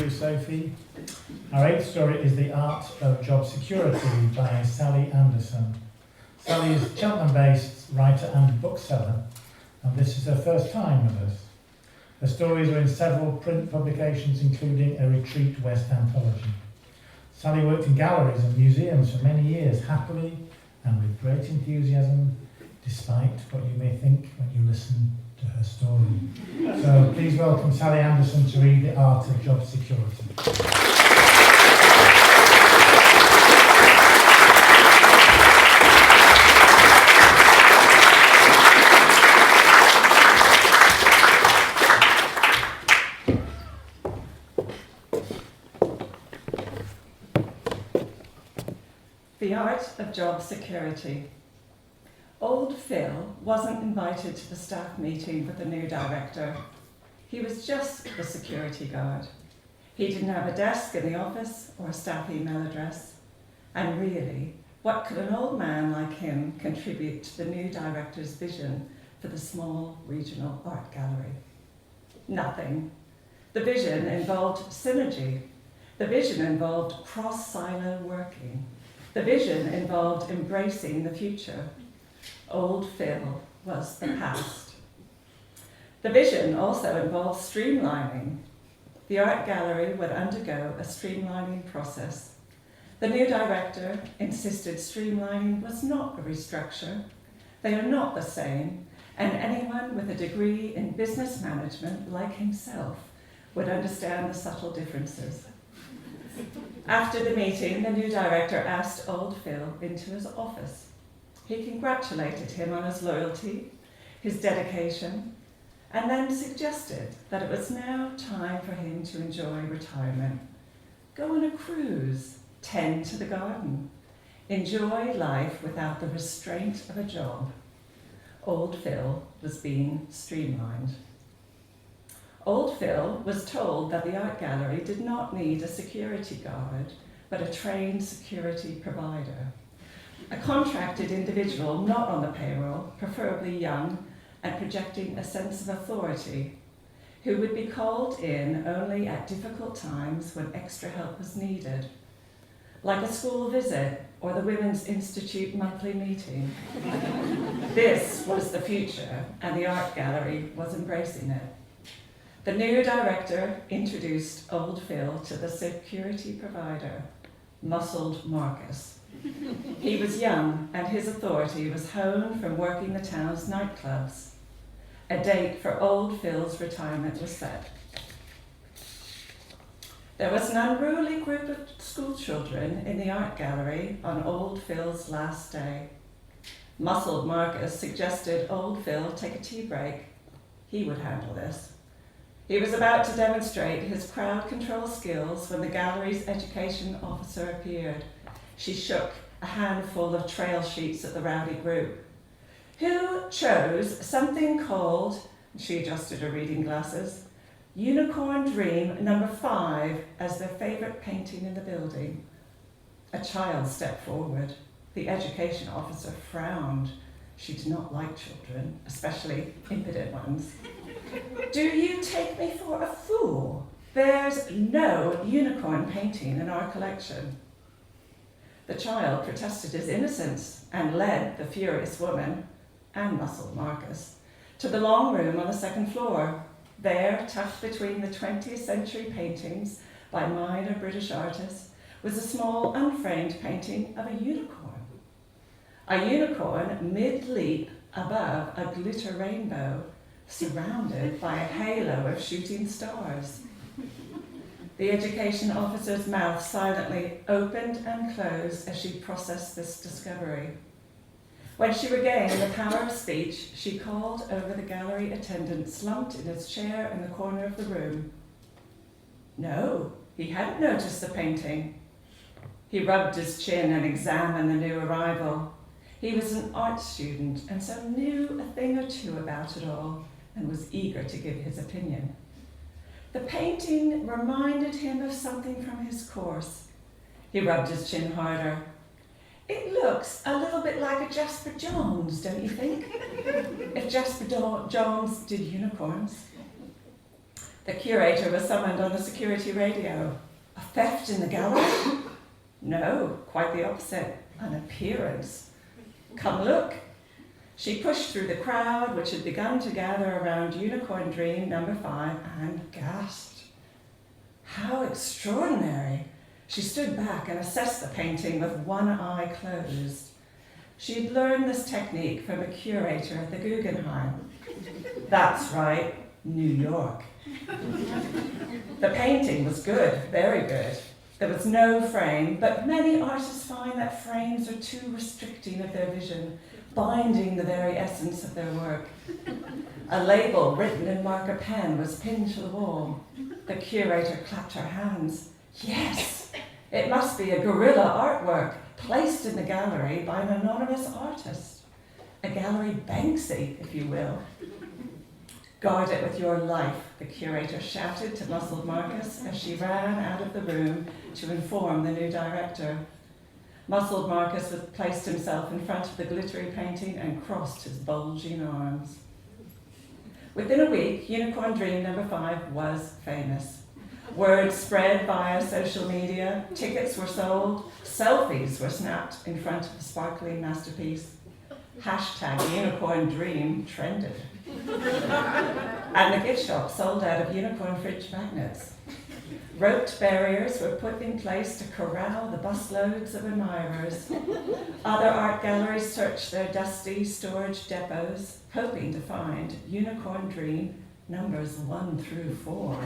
you, Sophie. Our eighth story is The Art of Job Security by Sallie Anderson. Sallie is a Cheltenham-based writer and bookseller, and this is her first time with us. Her stories are in several print publications, including a Retreat West anthology. Sallie worked in galleries and museums for many years, happily and with great enthusiasm, despite what you may think when you listen to her story. So please welcome Sallie Anderson to read The Art of Job Security. The Art of Job Security. Old Phil wasn't invited to the staff meeting with the new director. He was just the security guard. He didn't have a desk in the office or a staff email address. And really, what could an old man like him contribute to the new director's vision for the small regional art gallery? Nothing. The vision involved synergy. The vision involved cross-silo working. The vision involved embracing the future. Old Phil was the past. The vision also involved streamlining. The art gallery would undergo a streamlining process. The new director insisted streamlining was not a restructure. They are not the same, and anyone with a degree in business management like himself would understand the subtle differences. After the meeting, the new director asked old Phil into his office. He congratulated him on his loyalty, his dedication, and then suggested that it was now time for him to enjoy retirement. Go on a cruise, tend to the garden, enjoy life without the restraint of a job. Old Phil was being streamlined. Old Phil was told that the art gallery did not need a security guard, but a trained security provider. A contracted individual not on the payroll, preferably young and projecting a sense of authority, who would be called in only at difficult times when extra help was needed, like a school visit or the Women's Institute monthly meeting. This was the future, and the art gallery was embracing it. The new director introduced old Phil to the security provider, Muscled Marcus. He was young, and his authority was honed from working the town's nightclubs. A date for old Phil's retirement was set. There was an unruly group of school children in the art gallery on old Phil's last day. Muscled Marcus suggested old Phil take a tea break. He would handle this. He was about to demonstrate his crowd control skills when the gallery's education officer appeared. She shook a handful of trail sheets at the rowdy group. Who chose something called, she adjusted her reading glasses, Unicorn Dream No. 5 as their favourite painting in the building? A child stepped forward. The education officer frowned. She did not like children, especially impudent ones. Do you take me for a fool? There's no unicorn painting in our collection. The child protested his innocence and led the furious woman, and Muscled Marcus, to the long room on the second floor. There, tucked between the 20th century paintings by minor British artists, was a small unframed painting of a unicorn. A unicorn mid-leap above a glitter rainbow, surrounded by a halo of shooting stars. The education officer's mouth silently opened and closed as she processed this discovery. When she regained the power of speech, she called over the gallery attendant slumped in his chair in the corner of the room. No, he hadn't noticed the painting. He rubbed his chin and examined the new arrival. He was an art student and so knew a thing or two about it all, and was eager to give his opinion. The painting reminded him of something from his course. He rubbed his chin harder. It looks a little bit like a Jasper Johns, don't you think? If Jasper Johns did unicorns. The curator was summoned on the security radio. A theft in the gallery? No, quite the opposite. An appearance. Come look. She pushed through the crowd, which had begun to gather around Unicorn Dream number 5, and gasped. How extraordinary! She stood back and assessed the painting with one eye closed. She'd learned this technique from a curator at the Guggenheim. That's right, New York. The painting was good, very good. There was no frame, but many artists find that frames are too restricting of their vision, binding the very essence of their work. A label written in marker pen was pinned to the wall. The curator clapped her hands. Yes, it must be a guerrilla artwork placed in the gallery by an anonymous artist. A gallery Banksy, if you will. Guard it with your life, the curator shouted to Muscled Marcus as she ran out of the room to inform the new director. Muscled Marcus placed himself in front of the glittery painting and crossed his bulging arms. Within a week, Unicorn Dream number 5 was famous. Word spread via social media, tickets were sold, selfies were snapped in front of the sparkling masterpiece. #Unicorn Dream trended. And the gift shop sold out of unicorn fridge magnets. Roped barriers were put in place to corral the busloads of admirers. Other art galleries searched their dusty storage depots, hoping to find Unicorn Dream numbers 1 through 4.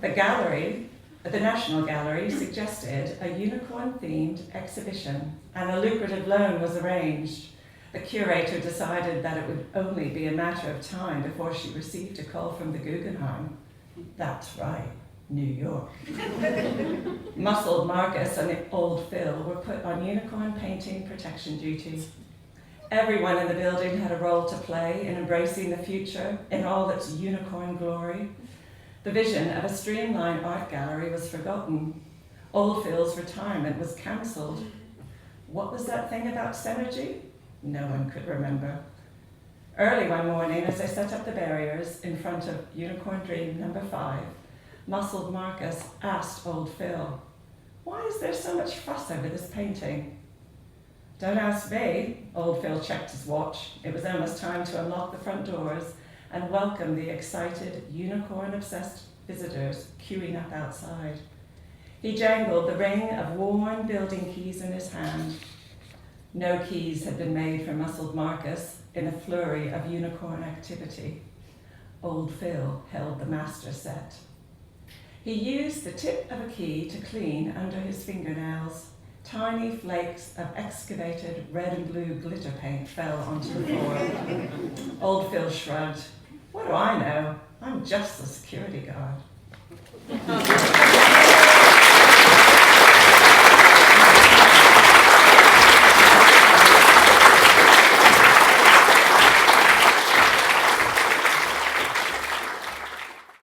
The National Gallery suggested a unicorn-themed exhibition, and a lucrative loan was arranged. The curator decided that it would only be a matter of time before she received a call from the Guggenheim. That's right, New York. Muscled Marcus and Old Phil were put on unicorn painting protection duty. Everyone in the building had a role to play in embracing the future in all its unicorn glory. The vision of a streamlined art gallery was forgotten. Old Phil's retirement was cancelled. What was that thing about synergy? No one could remember. Early one morning, as they set up the barriers in front of Unicorn Dream number 5, Muscled Marcus asked Old Phil, "Why is there so much fuss over this painting?" "Don't ask me." Old Phil checked his watch. It was almost time to unlock the front doors and welcome the excited, unicorn-obsessed visitors queuing up outside. He jangled the ring of worn building keys in his hand. No keys had been made for Muscled Marcus in a flurry of unicorn activity. Old Phil held the master set. He used the tip of a key to clean under his fingernails. Tiny flakes of excavated red and blue glitter paint fell onto the floor. Old Phil shrugged. "What do I know? I'm just the security guard."